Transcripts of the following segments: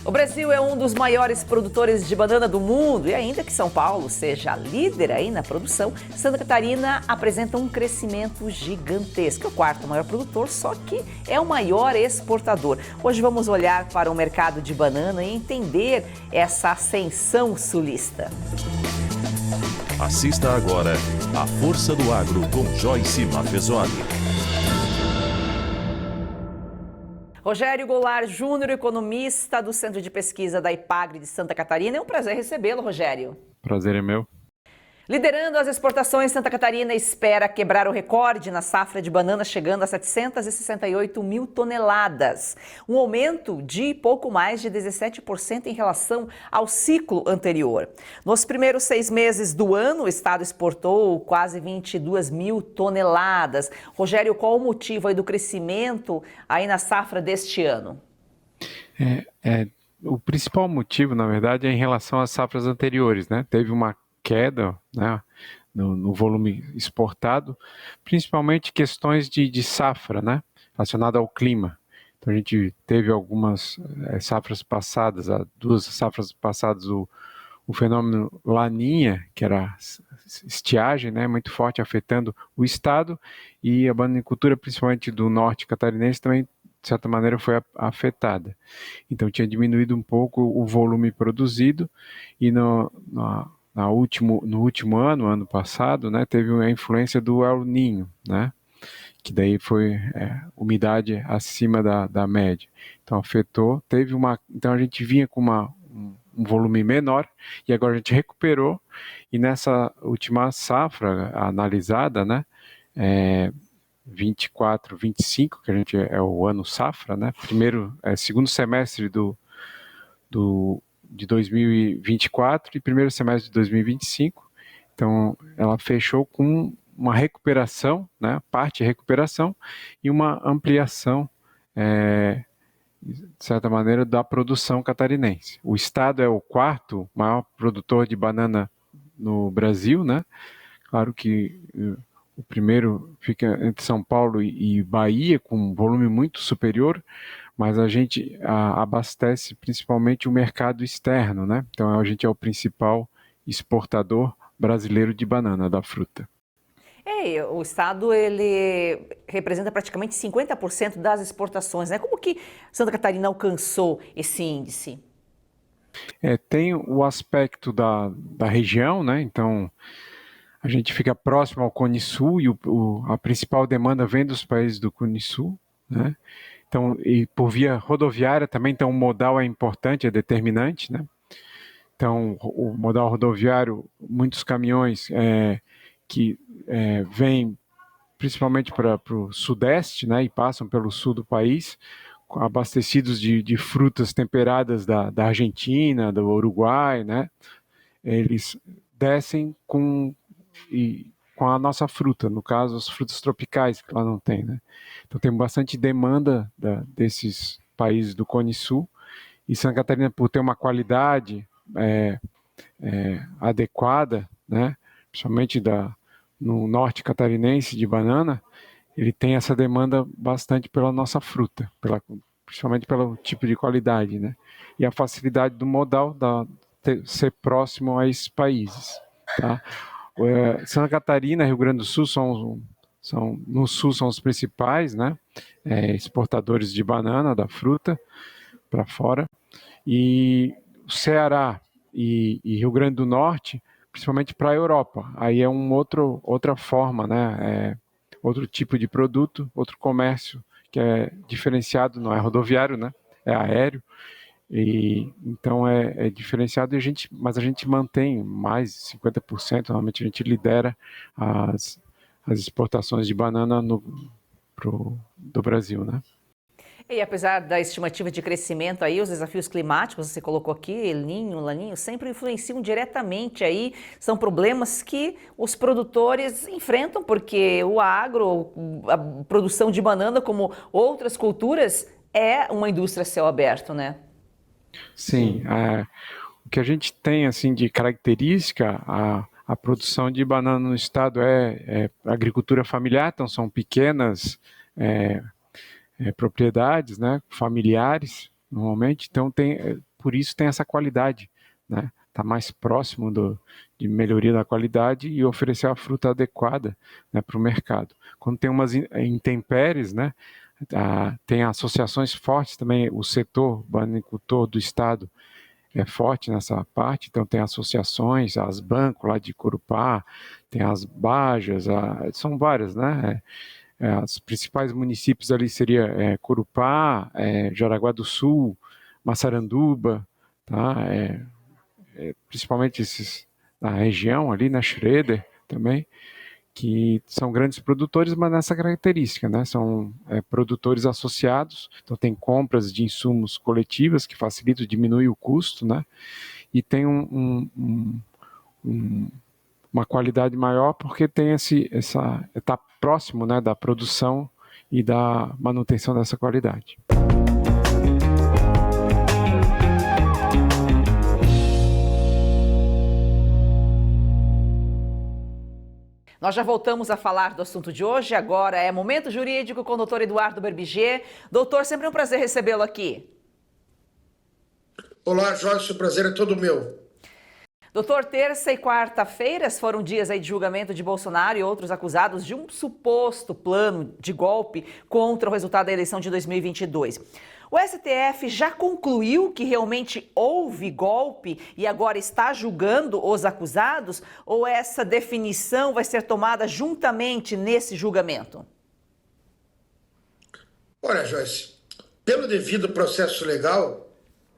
O Brasil é um dos maiores produtores de banana do mundo e ainda que São Paulo seja líder aí na produção, Santa Catarina apresenta um crescimento gigantesco. É o quarto maior produtor, só que é o maior exportador. Hoje vamos olhar para o mercado de banana e entender essa ascensão sulista. Assista agora a Força do Agro com Joyce Maffezoli. Rogério Goulart Júnior, economista do Centro de Pesquisa da IPAGRE de Santa Catarina. É um prazer recebê-lo, Rogério. Prazer é meu. Liderando as exportações, Santa Catarina espera quebrar o recorde na safra de banana, chegando a 768 mil toneladas. Um aumento de pouco mais de 17% em relação ao ciclo anterior. Nos primeiros 6 meses do ano, o estado exportou quase 22 mil toneladas. Rogério, qual o motivo aí do crescimento aí na safra deste ano? O principal motivo, na verdade, é em relação às safras anteriores, né? Teve uma queda, né, no volume exportado, principalmente questões de safra, né, relacionada ao clima. Então a gente teve algumas safras passadas, 2 safras passadas, o fenômeno Laninha, que era estiagem, né, muito forte, afetando o estado, e a bananicultura, principalmente do norte catarinense, também, de certa maneira, foi afetada. Então tinha diminuído um pouco o volume produzido, e no último ano passado, né, teve a influência do El Niño, né, que daí foi umidade acima da média. Então afetou, então a gente vinha com um volume menor e agora a gente recuperou, e nessa última safra analisada, né, 24, 25, que a gente é o ano safra, né, segundo semestre de 2024 e primeiro semestre de 2025. Então, ela fechou com uma recuperação, né, parte de recuperação e uma ampliação, de certa maneira, da produção catarinense. O estado é o 4º maior produtor de banana no Brasil, né? Claro que o primeiro fica entre São Paulo e Bahia, com um volume muito superior, mas a gente abastece principalmente o mercado externo, né? Então a gente é o principal exportador brasileiro de banana, da fruta. O estado ele representa praticamente 50% das exportações, né? Como que Santa Catarina alcançou esse índice? Tem o aspecto da região, né? Então a gente fica próximo ao Cone Sul e a principal demanda vem dos países do Cone Sul, né? Então, e por via rodoviária também, então o modal é importante, é determinante, né? Então, o modal rodoviário, muitos caminhões que vêm principalmente para o sudeste, né, e passam pelo sul do país, abastecidos de frutas temperadas da Argentina, do Uruguai, né? Eles descem com a nossa fruta, no caso, as frutas tropicais, que lá não tem, né? Então tem bastante demanda desses países do Cone Sul, e Santa Catarina, por ter uma qualidade adequada, né? Principalmente no norte catarinense de banana, ele tem essa demanda bastante pela nossa fruta, principalmente pelo tipo de qualidade, né? E a facilidade do modal ser próximo a esses países, tá? Santa Catarina, Rio Grande do Sul no sul são os principais, né, exportadores de banana, da fruta, para fora, e o Ceará e Rio Grande do Norte, principalmente para a Europa. Aí é outra forma, né, outro tipo de produto, outro comércio que é diferenciado, não é rodoviário, né, é aéreo. E então é diferenciado, mas a gente mantém mais de 50%, normalmente a gente lidera as exportações de banana do Brasil, né? E apesar da estimativa de crescimento aí, os desafios climáticos, você colocou aqui, El Niño, Laninho, sempre influenciam diretamente aí, são problemas que os produtores enfrentam, porque o agro, a produção de banana, como outras culturas, é uma indústria a céu aberto, né? Sim, o que a gente tem assim de característica, a produção de banana no estado é agricultura familiar, então são pequenas propriedades, né, familiares, normalmente. Então por isso tem essa qualidade, né? Está mais próximo de melhoria da qualidade e oferecer a fruta adequada, né, para o mercado. Quando tem umas intempéries, né, tem associações fortes também, o setor banicultor do estado é forte nessa parte, então tem associações, as Banco lá de Corupá, tem as Bajas, são várias, né? Os principais municípios ali seria Corupá, Jaraguá do Sul, Massaranduba, tá? Principalmente esses na região ali, na Schroeder também, que são grandes produtores, mas nessa característica, né? São produtores associados, então tem compras de insumos coletivas que facilitam, diminui o custo, né? E tem uma qualidade maior porque tem está próximo, né, da produção e da manutenção dessa qualidade. Nós já voltamos a falar do assunto de hoje, agora é Momento Jurídico com o doutor Eduardo Berbiger. Doutor, sempre um prazer recebê-lo aqui. Olá, Joyce, o prazer é todo meu. Doutor, terça e quarta-feiras foram dias aí de julgamento de Bolsonaro e outros acusados de um suposto plano de golpe contra o resultado da eleição de 2022. O STF já concluiu que realmente houve golpe e agora está julgando os acusados? Ou essa definição vai ser tomada juntamente nesse julgamento? Olha, Joyce, pelo devido processo legal,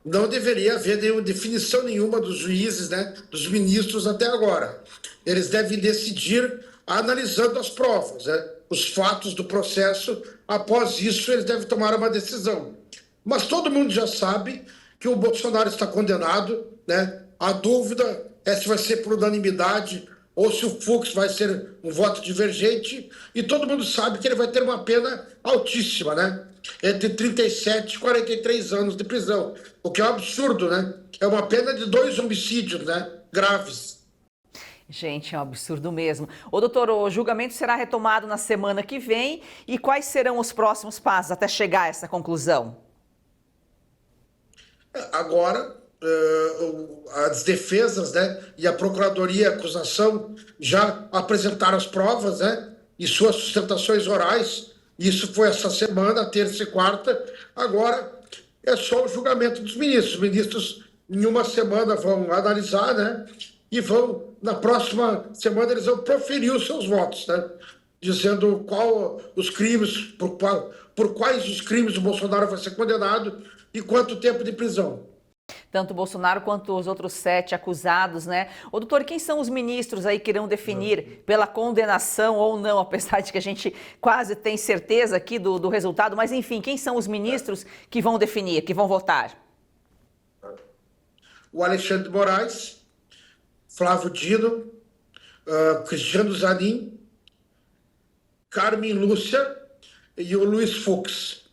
não deveria haver definição nenhuma dos juízes, né, dos ministros até agora. Eles devem decidir analisando as provas, né, os fatos do processo. Após isso, eles devem tomar uma decisão. Mas todo mundo já sabe que o Bolsonaro está condenado, né? A dúvida é se vai ser por unanimidade ou se o Fux vai ser um voto divergente. E todo mundo sabe que ele vai ter uma pena altíssima, né? Entre 37 e 43 anos de prisão, o que é um absurdo, né? É uma pena de 2 homicídios, né? Graves. Gente, é um absurdo mesmo. Ô, doutor, o julgamento será retomado na semana que vem e quais serão os próximos passos até chegar a essa conclusão? Agora, as defesas, né, e a Procuradoria e a acusação já apresentaram as provas, né, e suas sustentações orais. Isso foi essa semana, terça e quarta. Agora é só o julgamento dos ministros. Os ministros, em uma semana, vão analisar, né, e na próxima semana, eles vão proferir os seus votos, né, dizendo qual os crimes, por quais os crimes o Bolsonaro vai ser condenado e quanto tempo de prisão. Tanto o Bolsonaro quanto os outros 7 acusados, né? Ô, doutor, quem são os ministros aí que irão definir pela condenação ou não, apesar de que a gente quase tem certeza aqui do resultado, mas enfim, quem são os ministros que vão definir, que vão votar? O Alexandre de Moraes, Flávio Dino, Cristiano Zanin, Carmen Lúcia e o Luiz Fux.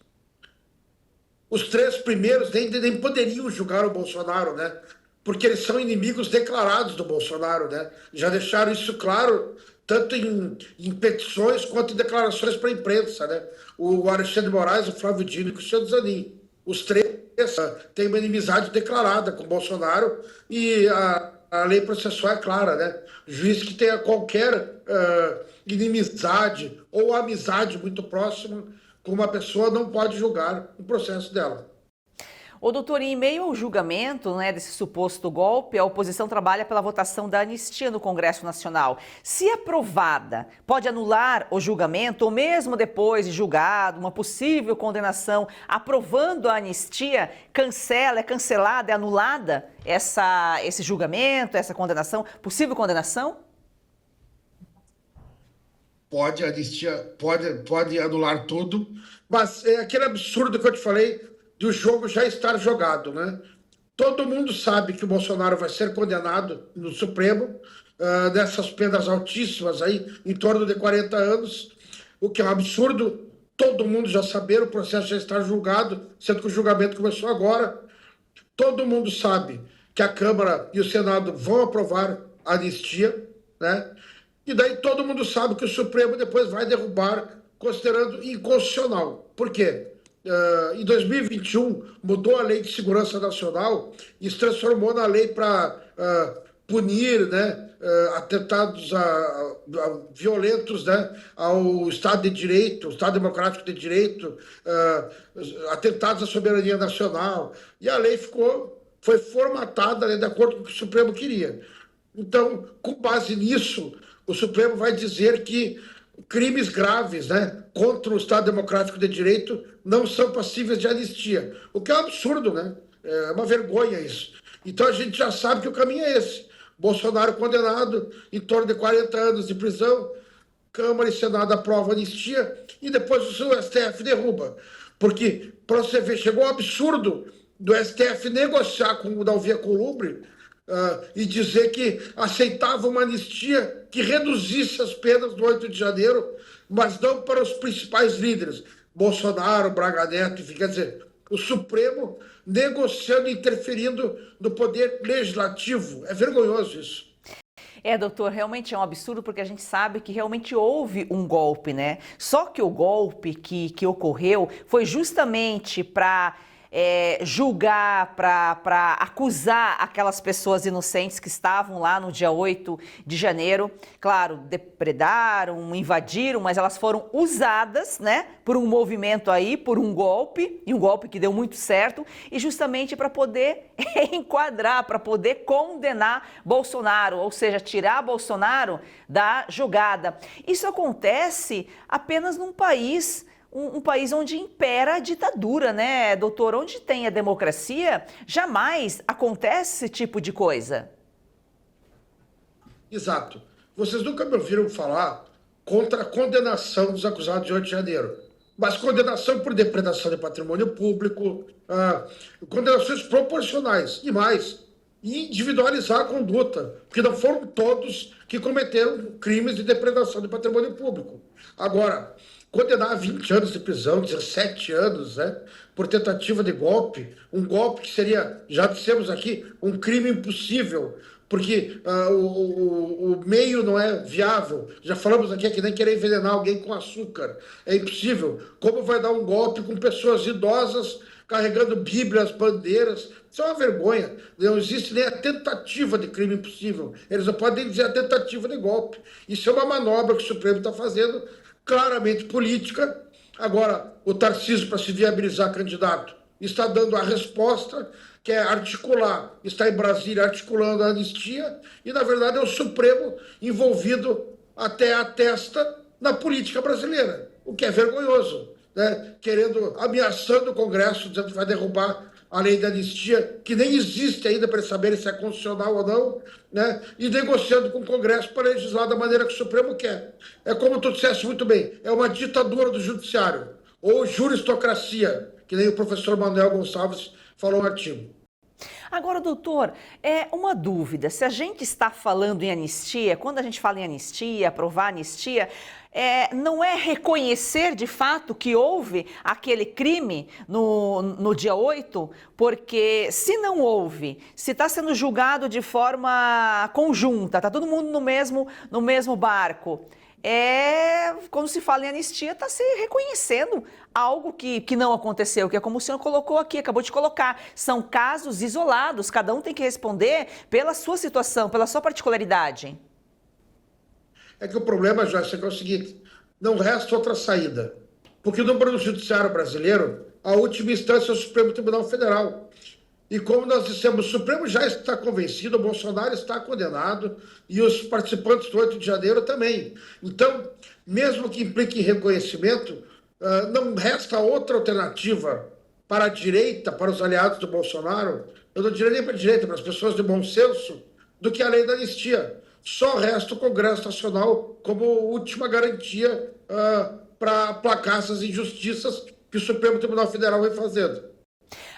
Os 3 primeiros nem poderiam julgar o Bolsonaro, né? Porque eles são inimigos declarados do Bolsonaro, né? Já deixaram isso claro, tanto em petições quanto em declarações para a imprensa, né? O Alexandre de Moraes, o Flávio Dino e o Cristiano Zanin. Os 3 têm uma inimizade declarada com o Bolsonaro e a lei processual é clara, né? O juiz que tenha qualquer inimizade ou amizade muito próxima com uma pessoa não pode julgar o processo dela. Ô, doutor, em meio ao julgamento, né, desse suposto golpe, a oposição trabalha pela votação da anistia no Congresso Nacional. Se aprovada, pode anular o julgamento ou mesmo depois de julgado, uma possível condenação, aprovando a anistia, é cancelada, é anulada esse julgamento, essa condenação, possível condenação? Pode, a anistia pode anular tudo, mas é aquele absurdo que eu te falei do jogo já estar jogado, né? Todo mundo sabe que o Bolsonaro vai ser condenado no Supremo, dessas penas altíssimas aí, em torno de 40 anos, o que é um absurdo, todo mundo já saber, o processo já está julgado, sendo que o julgamento começou agora. Todo mundo sabe que a Câmara e o Senado vão aprovar a anistia, né? E daí todo mundo sabe que o Supremo depois vai derrubar, considerando inconstitucional. Por quê? em 2021, mudou a Lei de Segurança Nacional e se transformou na lei para punir, né, atentados violentos, né, ao Estado de Direito, ao Estado Democrático de Direito, atentados à soberania nacional. E a lei foi formatada, né, de acordo com o que o Supremo queria. Então, com base nisso, o Supremo vai dizer que crimes graves, né, contra o Estado Democrático de Direito não são passíveis de anistia, o que é um absurdo, né? É uma vergonha isso. Então a gente já sabe que o caminho é esse. Bolsonaro condenado, em torno de 40 anos de prisão, Câmara e Senado aprovam a anistia e depois o STF derruba. Porque, para você ver, chegou o absurdo do STF negociar com o Davi Alcolumbre e dizer que aceitava uma anistia que reduzisse as penas do 8 de janeiro, mas não para os principais líderes, Bolsonaro, Braga Neto, enfim, quer dizer, o Supremo negociando e interferindo no poder legislativo. É vergonhoso isso. Doutor, realmente é um absurdo porque a gente sabe que realmente houve um golpe, né? Só que o golpe que ocorreu foi justamente para julgar, para acusar aquelas pessoas inocentes que estavam lá no dia 8 de janeiro. Claro, depredaram, invadiram, mas elas foram usadas, né, por um movimento aí, por um golpe, e um golpe que deu muito certo, e justamente para poder enquadrar, para poder condenar Bolsonaro, ou seja, tirar Bolsonaro da jogada. Isso acontece apenas num país... Um país onde impera a ditadura, né, doutor? Onde tem a democracia, jamais acontece esse tipo de coisa. Exato. Vocês nunca me ouviram falar contra a condenação dos acusados de 8 de janeiro, mas condenação por depredação de patrimônio público, condenações proporcionais e mais, e individualizar a conduta, porque não foram todos que cometeram crimes de depredação de patrimônio público. Agora, condenar a 20 anos de prisão, 17 anos, né, por tentativa de golpe, um golpe que seria, já dissemos aqui, um crime impossível, porque o meio não é viável. Já falamos aqui que nem querer envenenar alguém com açúcar. É impossível. Como vai dar um golpe com pessoas idosas carregando bíblias, bandeiras? Isso é uma vergonha. Não existe nem a tentativa de crime impossível. Eles não podem dizer a tentativa de golpe. Isso é uma manobra que o Supremo está fazendo, claramente política. Agora, o Tarcísio, para se viabilizar candidato, está dando a resposta, que é articular, está em Brasília articulando a anistia, e, na verdade, é o Supremo envolvido até a testa na política brasileira, o que é vergonhoso, né? Ameaçando o Congresso, dizendo que vai derrubar a lei da anistia, que nem existe ainda para saber se é constitucional ou não, né? E negociando com o Congresso para legislar da maneira que o Supremo quer. É como tu disseste muito bem, é uma ditadura do judiciário, ou juristocracia, que nem o professor Manuel Gonçalves falou no artigo. Agora, doutor, uma dúvida. Se a gente está falando em anistia, quando a gente fala em anistia, aprovar anistia, não é reconhecer de fato que houve aquele crime no dia 8? Porque se não houve, se está sendo julgado de forma conjunta, está todo mundo no mesmo barco, quando se fala em anistia, está se reconhecendo algo que não aconteceu, que é como o senhor colocou aqui, acabou de colocar. São casos isolados, cada um tem que responder pela sua situação, pela sua particularidade. É que o problema, Joyce, é o seguinte, não resta outra saída. Porque no judiciário brasileiro, a última instância é o Supremo Tribunal Federal. E como nós dissemos, o Supremo já está convencido, o Bolsonaro está condenado e os participantes do 8 de janeiro também. Então, mesmo que implique em reconhecimento, não resta outra alternativa para a direita, para os aliados do Bolsonaro, eu não diria nem para a direita, para as pessoas de bom senso, do que a lei da anistia. Só resta o Congresso Nacional como última garantia para aplacar essas injustiças que o Supremo Tribunal Federal vem fazendo.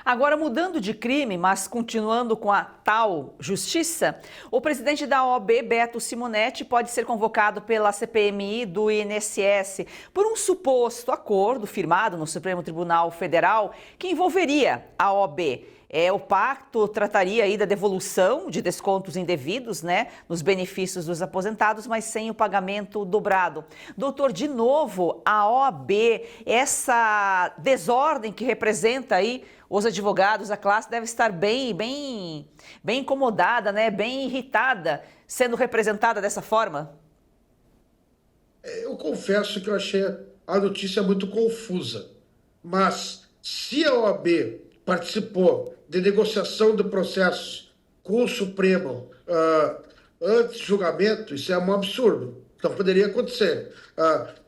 Agora, mudando de crime, mas continuando com a tal justiça, o presidente da OAB, Beto Simonetti, pode ser convocado pela CPMI do INSS por um suposto acordo firmado no Supremo Tribunal Federal que envolveria a OAB. O pacto trataria aí da devolução de descontos indevidos, né, nos benefícios dos aposentados, mas sem o pagamento dobrado. Doutor, de novo, a OAB, essa desordem que representa aí os advogados, a classe deve estar bem incomodada, né, bem irritada, sendo representada dessa forma? Eu confesso que eu achei a notícia muito confusa, mas se a OAB participou de negociação de processos com o Supremo antes do julgamento, isso é um absurdo, não poderia acontecer.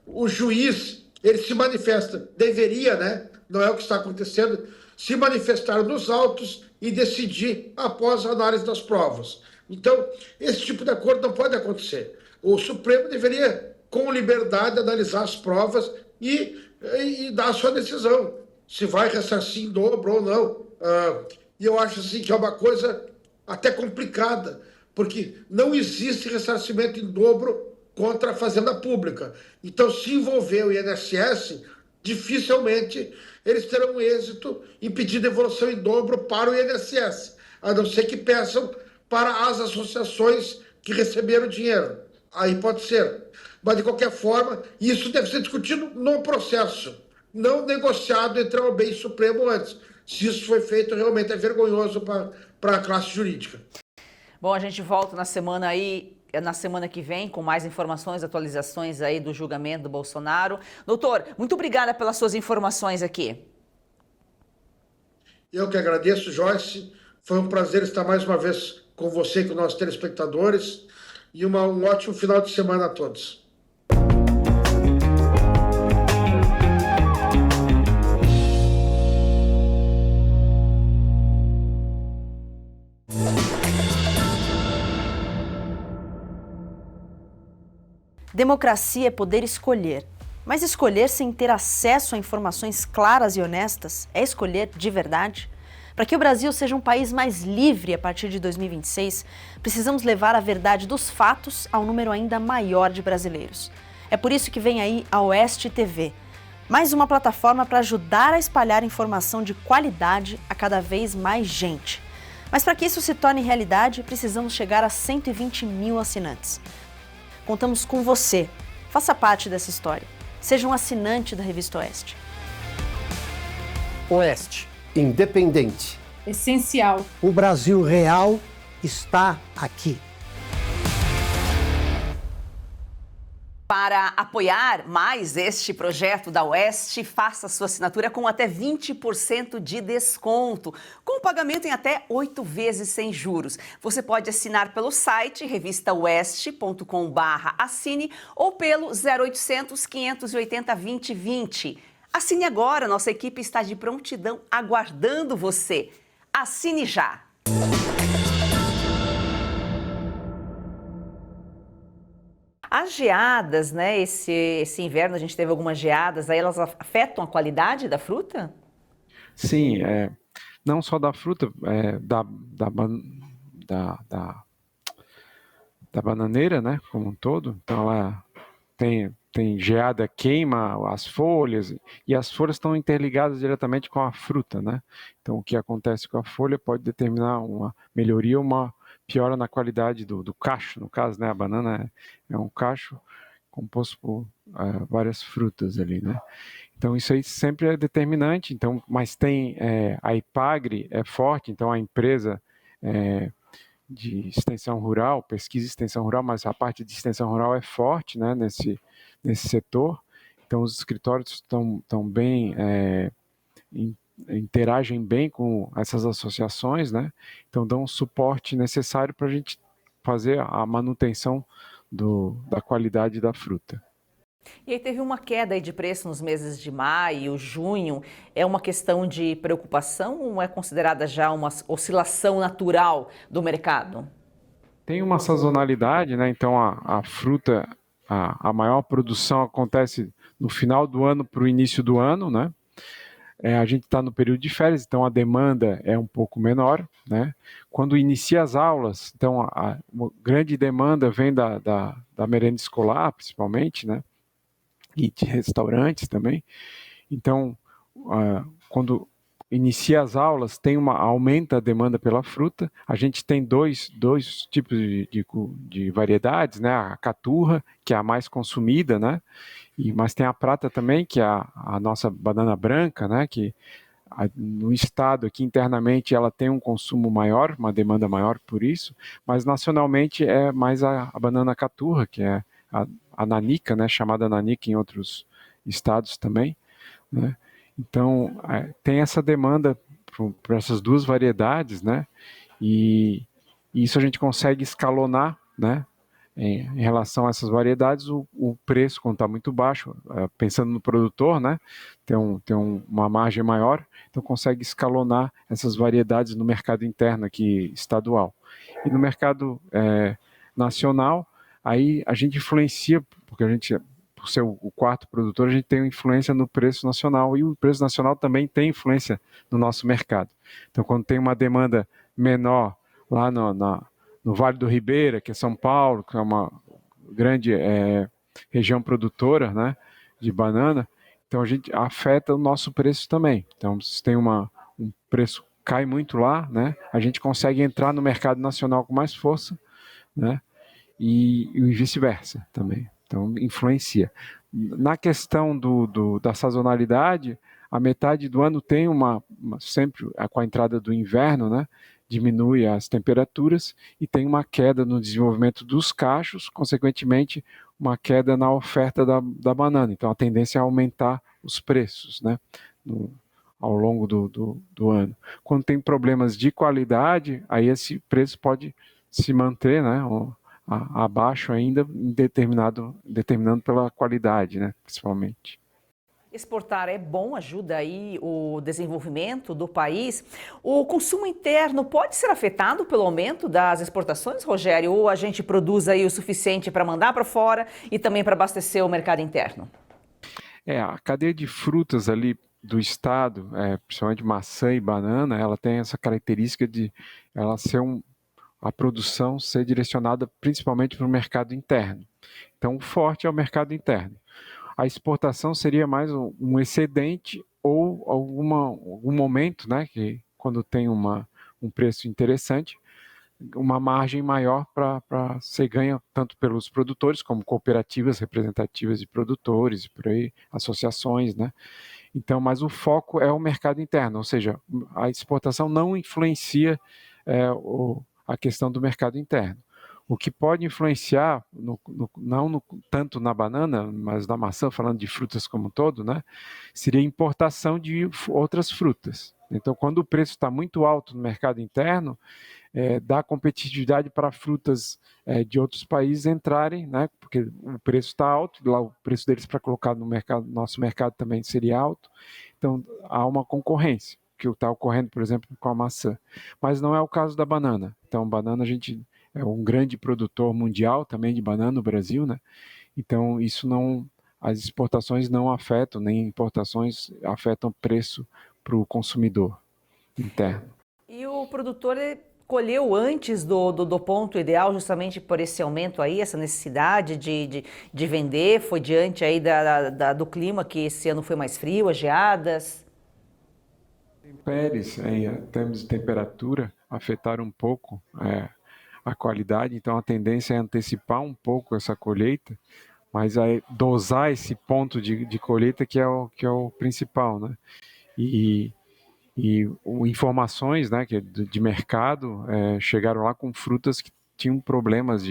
O juiz, ele se manifesta, deveria, né? Não é o que está acontecendo, se manifestar nos autos e decidir após a análise das provas. Então, esse tipo de acordo não pode acontecer. O Supremo deveria, com liberdade, analisar as provas e dar a sua decisão, se vai ressarcir em dobro ou não. E eu acho assim, que é uma coisa até complicada, porque não existe ressarcimento em dobro contra a Fazenda Pública. Então, se envolver o INSS, dificilmente eles terão êxito em pedir devolução em dobro para o INSS, a não ser que peçam para as associações que receberam dinheiro. Aí pode ser. Mas, de qualquer forma, isso deve ser discutido no processo, não negociado entre a OAB e o Supremo antes. Se isso foi feito, realmente é vergonhoso para a classe jurídica. Bom, a gente volta na semana que vem, com mais informações, atualizações aí do julgamento do Bolsonaro. Doutor, muito obrigada pelas suas informações aqui. Eu que agradeço, Joyce. Foi um prazer estar mais uma vez com você e com nossos telespectadores. E um ótimo final de semana a todos. Democracia é poder escolher, mas escolher sem ter acesso a informações claras e honestas é escolher de verdade? Para que o Brasil seja um país mais livre a partir de 2026, precisamos levar a verdade dos fatos a um número ainda maior de brasileiros. É por isso que vem aí a Oeste TV, mais uma plataforma para ajudar a espalhar informação de qualidade a cada vez mais gente. Mas para que isso se torne realidade, precisamos chegar a 120 mil assinantes. Contamos com você. Faça parte dessa história. Seja um assinante da Revista Oeste. Oeste, independente. Essencial. O Brasil real está aqui. Para apoiar mais este projeto da Oeste, faça sua assinatura com até 20% de desconto, com pagamento em até 8 vezes sem juros. Você pode assinar pelo site revistaoeste.com/assine ou pelo 0800 580 2020. Assine agora, nossa equipe está de prontidão aguardando você. Assine já! As geadas, né? Esse inverno a gente teve algumas geadas, aí elas afetam a qualidade da fruta? Sim, não só da fruta, da bananeira, né, como um todo. Então ela tem geada, queima as folhas, e as folhas estão interligadas diretamente com a fruta, né? Então o que acontece com a folha pode determinar uma melhoria ou uma piora na qualidade do cacho, no caso, né? A banana é um cacho composto por várias frutas ali, né? Então isso aí sempre é determinante. Então, mas tem a IPAGRE é forte, então a empresa de extensão rural, pesquisa e extensão rural, mas a parte de extensão rural é forte, né? Nesse setor. Então os escritórios estão bem interagem bem com essas associações, né? Então dão o suporte necessário para a gente fazer a manutenção da qualidade da fruta. E aí teve uma queda aí de preço nos meses de maio, junho. É uma questão de preocupação ou é considerada já uma oscilação natural do mercado? Tem uma sazonalidade, né? Então a fruta, a maior produção acontece no final do ano para o início do ano, né? A gente está no período de férias, então a demanda é um pouco menor, né? Quando inicia as aulas, então a grande demanda vem da merenda escolar, principalmente, né? E de restaurantes também. Então, quando inicia as aulas, aumenta a demanda pela fruta. A gente tem dois tipos de variedades, né? A caturra, que é a mais consumida, né? Mas tem a prata também, que é a nossa banana branca, né? Que no estado aqui internamente ela tem um consumo maior, uma demanda maior por isso, mas nacionalmente é mais a banana caturra, que é a nanica, né? Chamada nanica em outros estados também, né? Então, tem essa demanda por essas duas variedades, né? E isso a gente consegue escalonar, né? Em relação a essas variedades, o preço, quando está muito baixo, pensando no produtor, né? Tem uma margem maior, então consegue escalonar essas variedades no mercado interno aqui, estadual. E no mercado nacional, aí a gente influencia, porque a gente... por ser o quarto produtor, a gente tem influência no preço nacional, e o preço nacional também tem influência no nosso mercado. Então, quando tem uma demanda menor lá no Vale do Ribeira, que é São Paulo, que é uma grande região produtora, né, de banana, então a gente afeta o nosso preço também. Então, se tem um preço cai muito lá, né, a gente consegue entrar no mercado nacional com mais força, né, e vice-versa também. Então, influencia. Na questão da sazonalidade, a metade do ano tem sempre com a entrada do inverno, né, diminui as temperaturas e tem uma queda no desenvolvimento dos cachos, consequentemente, uma queda na oferta da banana. Então, a tendência é aumentar os preços, né, ao longo do ano. Quando tem problemas de qualidade, aí esse preço pode se manter, né, abaixo ainda, determinando pela qualidade, né, principalmente. Exportar é bom, ajuda aí o desenvolvimento do país. O consumo interno pode ser afetado pelo aumento das exportações, Rogério? Ou a gente produz aí o suficiente para mandar para fora e também para abastecer o mercado interno? A cadeia de frutas ali do estado, principalmente maçã e banana, ela tem essa característica de ela ser a produção ser direcionada principalmente para o mercado interno. Então, o forte é o mercado interno. A exportação seria mais um excedente ou algum momento, né, que quando tem um preço interessante, uma margem maior para ser ganha tanto pelos produtores como cooperativas representativas de produtores, por aí, associações, né? Então, mas o foco é o mercado interno, ou seja, a exportação não influencia a questão do mercado interno. O que pode influenciar, não tanto na banana, mas na maçã, falando de frutas como um todo, né, seria a importação de outras frutas. Então, quando o preço está muito alto no mercado interno, dá competitividade para frutas de outros países entrarem, né, porque o preço está alto, lá o preço deles para colocar no nosso mercado também seria alto. Então, há uma concorrência, que está ocorrendo, por exemplo, com a maçã. Mas não é o caso da banana. Então, banana a gente é um grande produtor mundial também de banana no Brasil, né? Então, as exportações não afetam, nem importações afetam o preço para o consumidor interno. E o produtor colheu antes do ponto ideal, justamente por esse aumento aí, essa necessidade de vender, foi diante aí do clima, que esse ano foi mais frio, as geadas? Intempéries, em termos de temperatura, afetaram um pouco a qualidade, então a tendência é antecipar um pouco essa colheita, mas dosar esse ponto de colheita que é o principal, né? E informações, né, de mercado chegaram lá com frutas que tinham problemas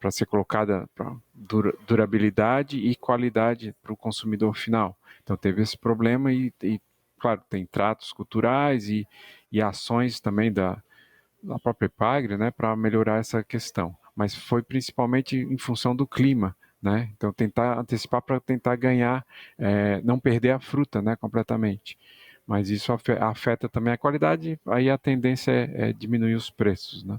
para ser colocada para durabilidade e qualidade para o consumidor final. Então teve esse problema e claro, tem tratos culturais e ações também da própria Epagre, né, para melhorar essa questão. Mas foi principalmente em função do clima, né? Então tentar antecipar para tentar ganhar, não perder a fruta, né, completamente. Mas isso afeta também a qualidade, aí a tendência é diminuir os preços, né?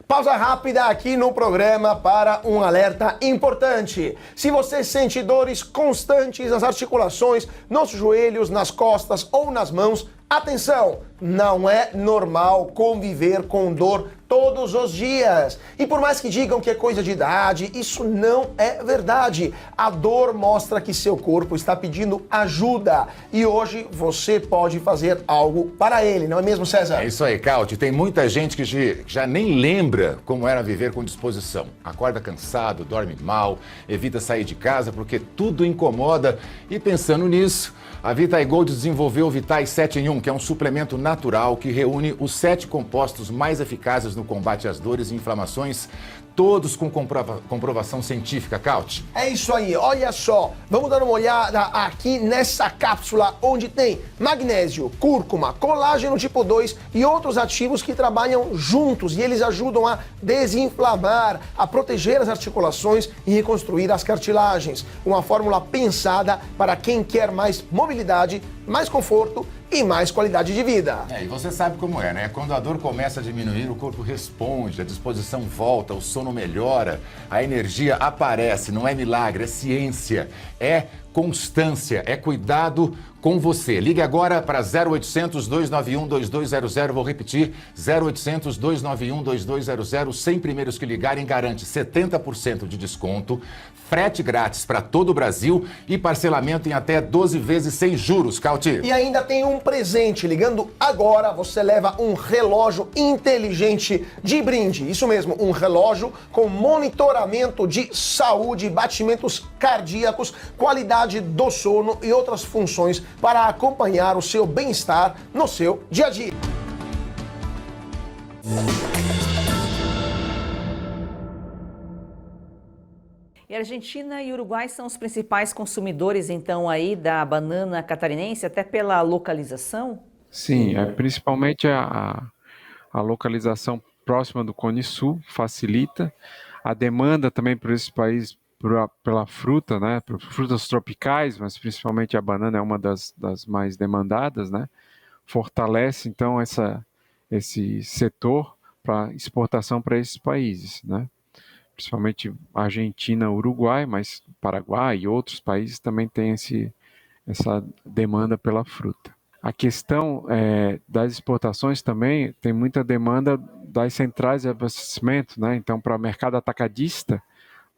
Pausa rápida aqui no programa para um alerta importante. Se você sente dores constantes nas articulações, nos joelhos, nas costas ou nas mãos, atenção! Não é normal conviver com dor todos os dias. E por mais que digam que é coisa de idade, isso não é verdade. A dor mostra que seu corpo está pedindo ajuda e hoje você pode fazer algo para ele, não é mesmo, César? É isso aí, Cauti. Tem muita gente que já nem lembra como era viver com disposição. Acorda cansado, dorme mal, evita sair de casa porque tudo incomoda. E pensando nisso, a Vitae Gold desenvolveu o Vitae 7 em 1, que é um suplemento natural que reúne os 7 compostos mais eficazes no combate às dores e inflamações, todos com comprovação científica, Cauti. É isso aí, olha só, vamos dar uma olhada aqui nessa cápsula onde tem magnésio, cúrcuma, colágeno tipo 2 e outros ativos que trabalham juntos e eles ajudam a desinflamar, a proteger as articulações e reconstruir as cartilagens. Uma fórmula pensada para quem quer mais mobilidade, mais conforto e mais qualidade de vida. E você sabe como é, né? Quando a dor começa a diminuir, o corpo responde, a disposição volta, o sono melhora, a energia aparece, não é milagre, é ciência, é constância, é cuidado com você. Ligue agora para 0800 291 2200, vou repetir, 0800 291 2200, 100 primeiros que ligarem garante 70% de desconto, frete grátis para todo o Brasil e parcelamento em até 12 vezes sem juros, Cauti. E ainda tem um presente, ligando agora você leva um relógio inteligente de brinde, isso mesmo, um relógio com monitoramento de saúde, batimentos cardíacos, qualidade do sono e outras funções para acompanhar o seu bem-estar no seu dia a dia. E Argentina e Uruguai são os principais consumidores, então, aí da banana catarinense, até pela localização? Sim, principalmente a localização próxima do Cone Sul facilita. A demanda também por esse país pela fruta, né, por frutas tropicais, mas principalmente a banana é uma das mais demandadas, né, fortalece então esse setor para exportação para esses países, né, principalmente Argentina, Uruguai, mas Paraguai e outros países também têm essa demanda pela fruta. A questão das exportações também tem muita demanda das centrais de abastecimento, né, então para o mercado atacadista,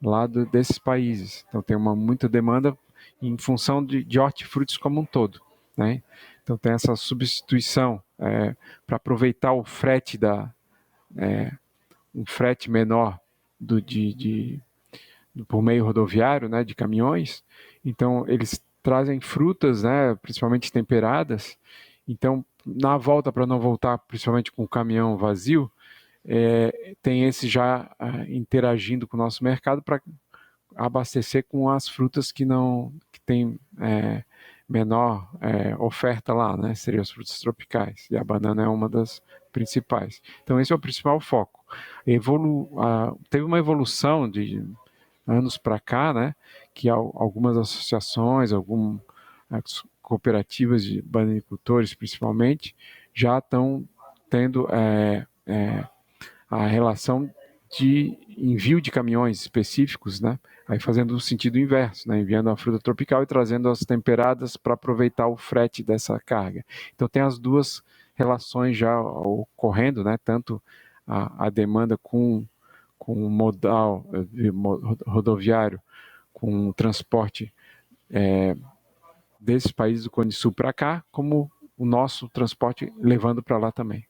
lá desses países. Então tem muita demanda em função de hortifrutis como um todo, né? Então tem essa substituição para aproveitar o frete um frete menor por meio rodoviário, né, de caminhões. Então eles trazem frutas, né, principalmente temperadas. Então na volta, para não voltar principalmente com o caminhão vazio, tem esse já interagindo com o nosso mercado para abastecer com as frutas que tem menor oferta lá, né? Seriam as frutas tropicais, e a banana é uma das principais. Então esse é o principal foco. Teve uma evolução de anos para cá, né? Que algumas associações, algumas cooperativas de bananicultores principalmente, já estão tendo a relação de envio de caminhões específicos, né? Aí fazendo o sentido inverso, né? Enviando a fruta tropical e trazendo as temperadas para aproveitar o frete dessa carga. Então tem as duas relações já ocorrendo, né? Tanto a demanda com o modal rodoviário, com o transporte desses países do Cone Sul para cá, como o nosso transporte levando para lá também.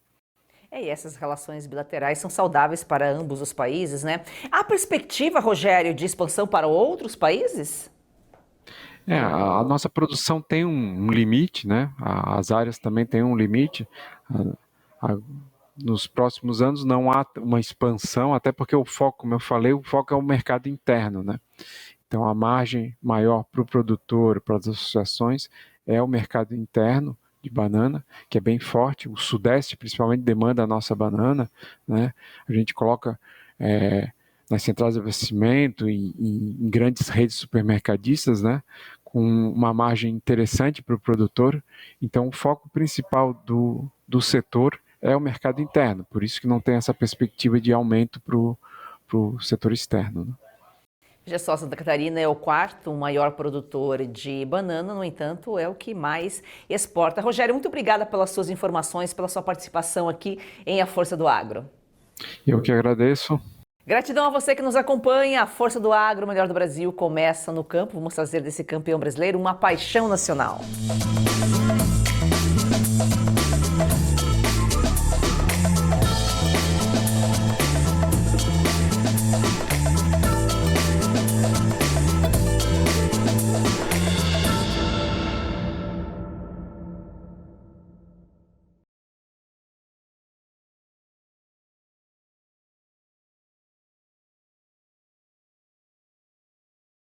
E essas relações bilaterais são saudáveis para ambos os países, né? Há perspectiva, Rogério, de expansão para outros países? A nossa produção tem um limite, né? As áreas também têm um limite. Nos próximos anos não há uma expansão, até porque o foco, como eu falei, o foco é o mercado interno, né? Então a margem maior para o produtor, para as associações, é o mercado interno de banana, que é bem forte. O Sudeste, principalmente, demanda a nossa banana, né? A gente coloca nas centrais de abastecimento, em grandes redes supermercadistas, né? Com uma margem interessante para o produtor. Então, o foco principal do setor é o mercado interno. Por isso que não tem essa perspectiva de aumento para o setor externo, né? Veja só, Santa Catarina é o quarto maior produtor de banana, no entanto, é o que mais exporta. Rogério, muito obrigada pelas suas informações, pela sua participação aqui em A Força do Agro. Eu que agradeço. Gratidão a você que nos acompanha. A Força do Agro, o melhor do Brasil, começa no campo. Vamos fazer desse campeão brasileiro uma paixão nacional.